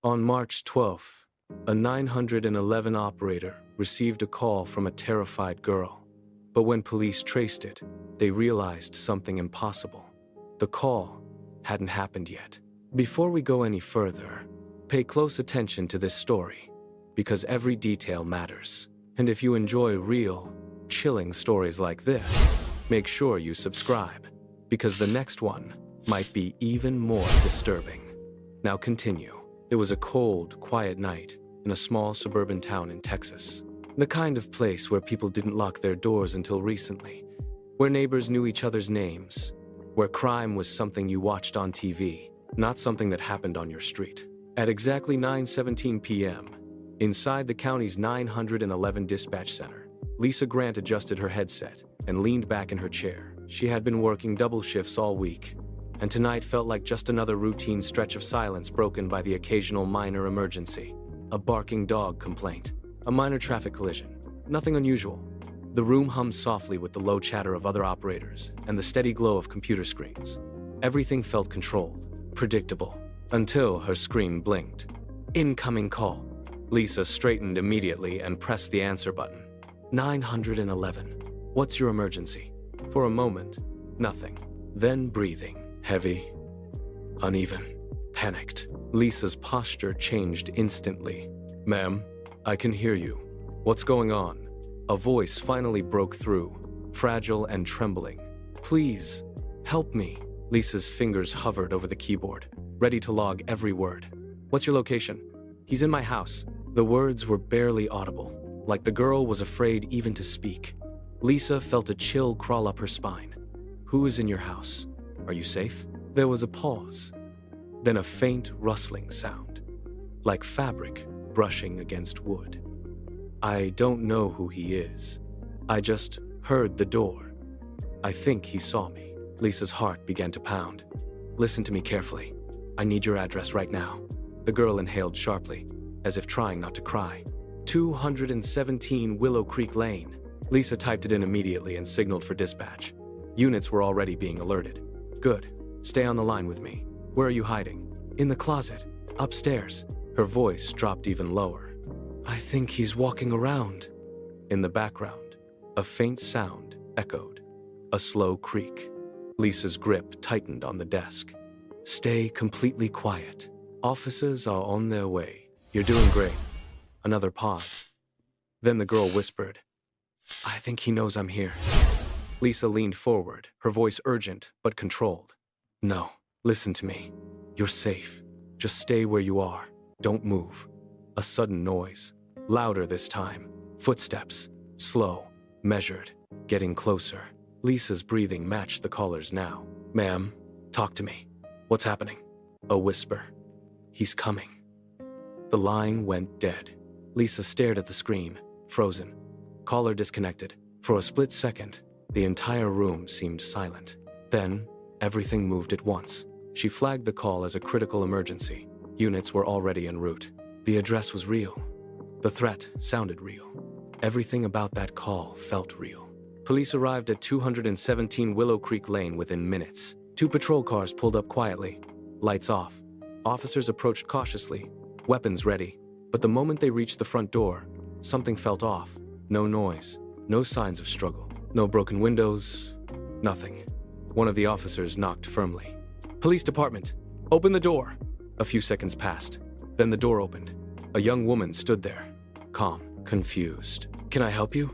On March 12th, a 911 operator received a call from a terrified girl. But when police traced it, they realized something impossible. The call hadn't happened yet. Before we go any further, pay close attention to this story, because every detail matters. And if you enjoy real, chilling stories like this, make sure you subscribe, because the next one might be even more disturbing. Now continue. It was a cold, quiet night in a small suburban town in Texas. The kind of place where people didn't lock their doors until recently, where neighbors knew each other's names, where crime was something you watched on TV, not something that happened on your street. At exactly 9:17 p.m., inside the county's 911 dispatch center, Lisa Grant adjusted her headset and leaned back in her chair. She had been working double shifts all week, and tonight felt like just another routine stretch of silence broken by the occasional minor emergency. A barking dog complaint, a minor traffic collision, nothing unusual. The room hummed softly with the low chatter of other operators and the steady glow of computer screens. Everything felt controlled, predictable, until her screen blinked. Incoming call. Lisa straightened immediately and pressed the answer button. 911. What's your emergency? For a moment, nothing. Then breathing. Heavy, uneven, panicked. Lisa's posture changed instantly. Ma'am, I can hear you. What's going on? A voice finally broke through, fragile and trembling. Please, help me. Lisa's fingers hovered over the keyboard, ready to log every word. What's your location? He's in my house. The words were barely audible, like the girl was afraid even to speak. Lisa felt a chill crawl up her spine. Who is in your house? Are you safe? There was a pause, then a faint rustling sound, like fabric brushing against wood. I don't know who he is. I just heard the door. I think he saw me. Lisa's heart began to pound. Listen to me carefully. I need your address right now. The girl inhaled sharply, as if trying not to cry. 217 Willow Creek Lane. Lisa typed it in immediately and signaled for dispatch. Units were already being alerted. Good. Stay on the line with me. Where are you hiding? In the closet. Upstairs. Her voice dropped even lower. I think he's walking around. In the background, a faint sound echoed. A slow creak. Lisa's grip tightened on the desk. Stay completely quiet. Officers are on their way. You're doing great. Another pause. Then the girl whispered, I think he knows I'm here. Lisa leaned forward, her voice urgent but controlled. No, listen to me. You're safe. Just stay where you are. Don't move. A sudden noise. Louder this time. Footsteps. Slow. Measured. Getting closer. Lisa's breathing matched the caller's now. Ma'am, talk to me. What's happening? A whisper. He's coming. The line went dead. Lisa stared at the screen, frozen. Caller disconnected. For a split second, the entire room seemed silent. Then, everything moved at once. She flagged the call as a critical emergency. Units were already en route. The address was real. The threat sounded real. Everything about that call felt real. Police arrived at 217 Willow Creek Lane within minutes. 2 patrol cars pulled up quietly, lights off. Officers approached cautiously, weapons ready. But the moment they reached the front door, something felt off. No noise, no signs of struggle, no broken windows, nothing. One of the officers knocked firmly. Police department, open the door. A few seconds passed. Then the door opened. A young woman stood there, calm, confused. Can I help you?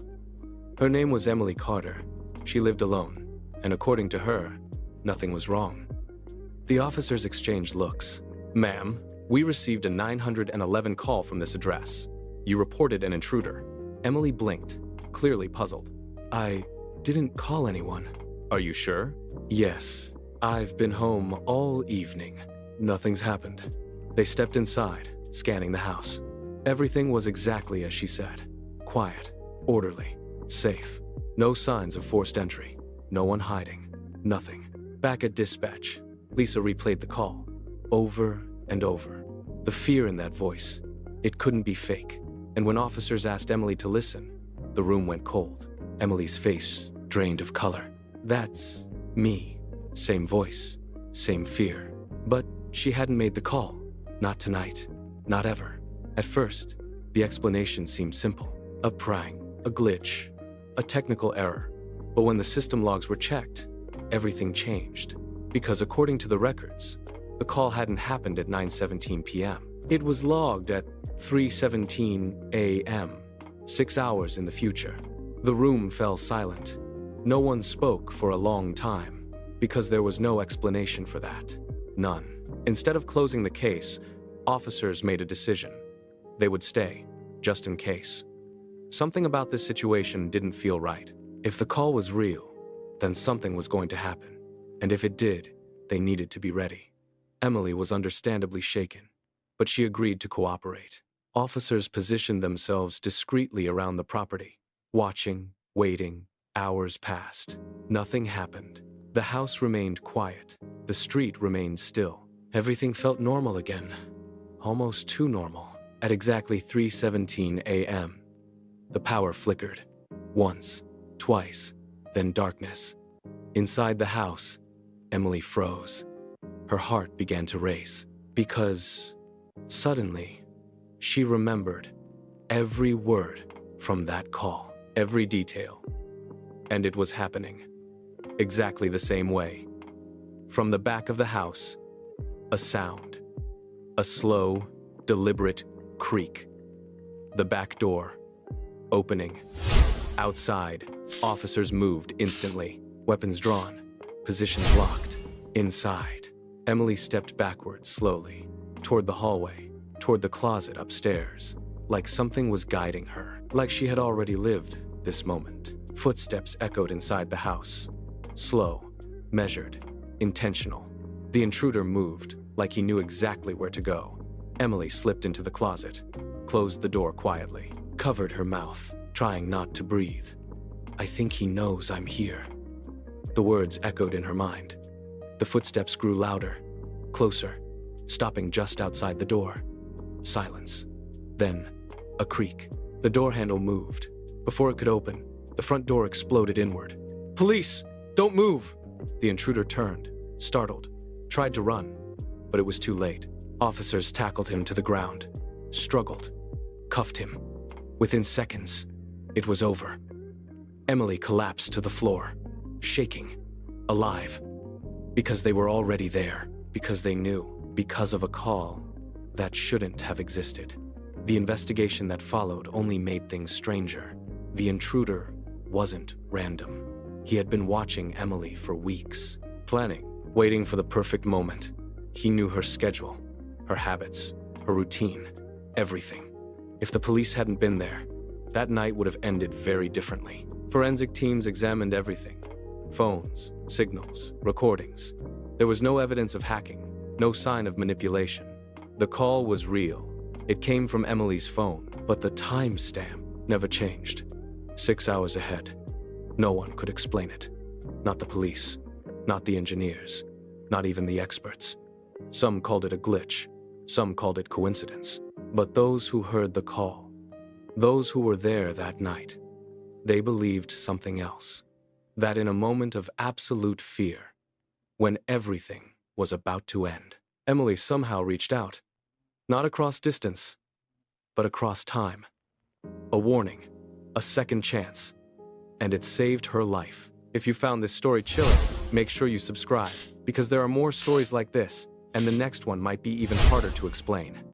Her name was Emily Carter. She lived alone, and according to her, nothing was wrong. The officers exchanged looks. Ma'am, we received a 911 call from this address. You reported an intruder. Emily blinked, clearly puzzled. I didn't call anyone. Are you sure? Yes. I've been home all evening. Nothing's happened. They stepped inside, scanning the house. Everything was exactly as she said. Quiet, orderly, safe. No signs of forced entry. No one hiding. Nothing. Back at dispatch, Lisa replayed the call. Over and over. The fear in that voice. It couldn't be fake. And when officers asked Emily to listen, the room went cold. Emily's face drained of color. That's me. Same voice, same fear. But she hadn't made the call. Not tonight. Not ever. At first, the explanation seemed simple. A prank, a glitch, a technical error. But when the system logs were checked, everything changed. Because according to the records, the call hadn't happened at 9:17 p.m. It was logged at 3:17 a.m., 6 hours in the future. The room fell silent. No one spoke for a long time, because there was no explanation for that. None. Instead of closing the case, officers made a decision. They would stay, just in case. Something about this situation didn't feel right. If the call was real, then something was going to happen. And if it did, they needed to be ready. Emily was understandably shaken, but she agreed to cooperate. Officers positioned themselves discreetly around the property, watching, waiting. Hours passed. Nothing happened. The house remained quiet. The street remained still. Everything felt normal again. Almost too normal. At exactly 3:17 a.m., the power flickered. Once, twice, then darkness. Inside the house, Emily froze. Her heart began to race, because suddenly, she remembered every word from that call, every detail. And it was happening exactly the same way. From the back of the house, a sound, a slow, deliberate creak. The back door opening. Outside, officers moved instantly, weapons drawn, positions locked. Inside, Emily stepped backwards slowly, toward the hallway, toward the closet upstairs, like something was guiding her, like she had already lived this moment. Footsteps echoed inside the house. Slow, measured, intentional. The intruder moved, like he knew exactly where to go. Emily slipped into the closet, closed the door quietly, covered her mouth, trying not to breathe. "I think he knows I'm here." The words echoed in her mind. The footsteps grew louder, closer, stopping just outside the door. Silence. Then, a creak. The door handle moved. Before it could open, the front door exploded inward. "Police! Don't move!" The intruder turned, startled, tried to run, but it was too late. Officers tackled him to the ground, struggled, cuffed him. Within seconds, it was over. Emily collapsed to the floor, shaking, alive. Because they were already there, because they knew, because of a call that shouldn't have existed. The investigation that followed only made things stranger. The intruder wasn't random. He had been watching Emily for weeks, planning, waiting for the perfect moment. He knew her schedule, her habits, her routine, everything. If the police hadn't been there, that night would have ended very differently. Forensic teams examined everything. Phones, signals, recordings. There was no evidence of hacking, no sign of manipulation. The call was real. It came from Emily's phone, but the timestamp never changed. 6 hours ahead. No one could explain it. Not the police, not the engineers, not even the experts. Some called it a glitch, some called it coincidence. But those who heard the call, those who were there that night, they believed something else. That in a moment of absolute fear, when everything was about to end, Emily somehow reached out. Not across distance, but across time. A warning, a second chance, and it saved her life. If you found this story chilling, make sure you subscribe, because there are more stories like this, and the next one might be even harder to explain.